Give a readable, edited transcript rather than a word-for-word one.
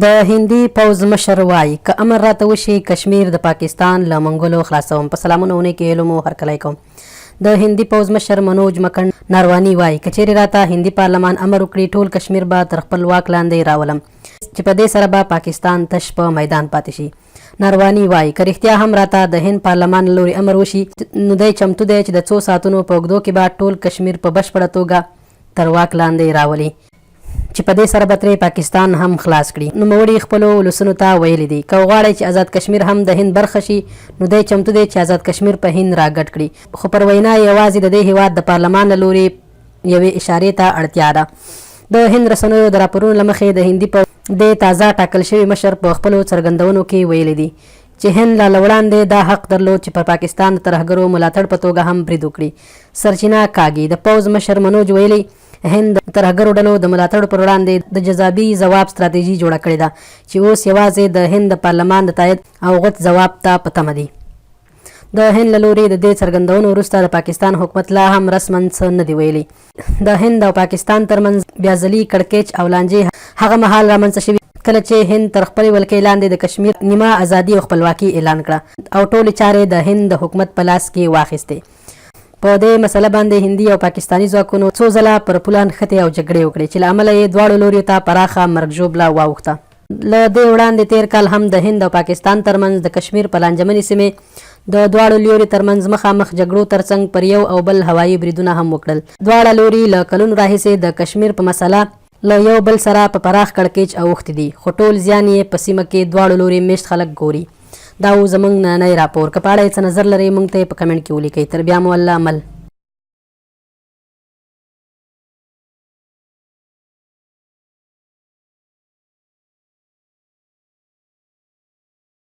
د هندي پوځ مشر وایي که امر راته وشي کشمیر د پاکستان له منګولو خلاصوم. په سلامونه اونۍ کې علم او هرکلی کوم. د هندي پوځ مشر منوج مکن ناروانی وایي که چیرې راته هندي پارلمان امر وکړي ټول کشمیر به تر خپل واک لاندې راولم چې په دې سره به پاکستان تش په میدان پاتې شي. ناروانی وایي که رښتیا هم راته د هند پارلمان لوري امر وشي نو دی چمتو دی چې د څو ساعتونو په اوږدو کې به ټول کشمیر په بشپړه توګه تر واک لاندې راولي چې په دې سره به ترې پاکستان هم خلاص کړي. نوموړي خپلو ولسونو ته ویلي دي که غواړئ چې آزاد کشمیر هم د هند برخه شي نو دی چمتو دی چې آزاد کشمیر په هند راګډ کړي. خو پر وینا یوازې د دې هیواد د پارلمان له لوري یوې اشارې ته اړتیا ده. د هند رسنیو د راپورونو له مخې د هندي د تازه ټاکل شوي مشر په خپلو څرګندونو کې ویلي دي چې هند لا وړاندې دا حق درلود چې پر پاکستان د ترهګرو ملاتړ په توګه هم برید وکړي. سرچینه کاږي. د پوځ مشر منوج ویلي هند د ترهګرو ډلو د ملاتړ پر وړاندې د جذابي ځواب ستراتیژي جوړه کړې ده چې اوس یوازې د هند د پارلمان د تایید او غوت ځواب ته په تمه دي. د هند له لوري د دې څرګندونو وروسته د پاکستان حکومت لا هم رسما څه نه دي ویلي. د هند او پاکستان ترمنځ بیا ځلي کړکېچ او لانجې هغه مهال رامنځته شوي کله چې هند تر خپلې ولکې لاندې د کشمیر نیمه ازادي او خپلواکي اعلان کړه او ټولې چارې د هند د حکومت په لاس کې واخیستې. په دې مسله باندې هندي او پاکستاني ځواکونو څو ځله پر پوله نښتې او جګړې وکړې چې له امله یې دواړو لوریو ته پراخه مرګ ژوبله واوښته. له دې وړاندې تیر کال هم د هند او پاکستان ترمنځ د کشمیر په لانجمنې سیمې د دواړو لوري ترمنځ مخامخ جګړو ترڅنګ پر یو او بل هوایي بریدونه هم وکړل. دواړه لوري له کلونو راهیسې د کشمیر په مسله له یو بل سره په پراخ کړکېچ اوښتي دي خو ټول زیان یې په سیمه کې دواړو لوري میشت خلک ګوري. دا و زموږ نننی راپور. که په اړه یې څه نظر لرئ موږ ته یې په کمنټ کې ولیکئ. تر بیا مو الله عمل.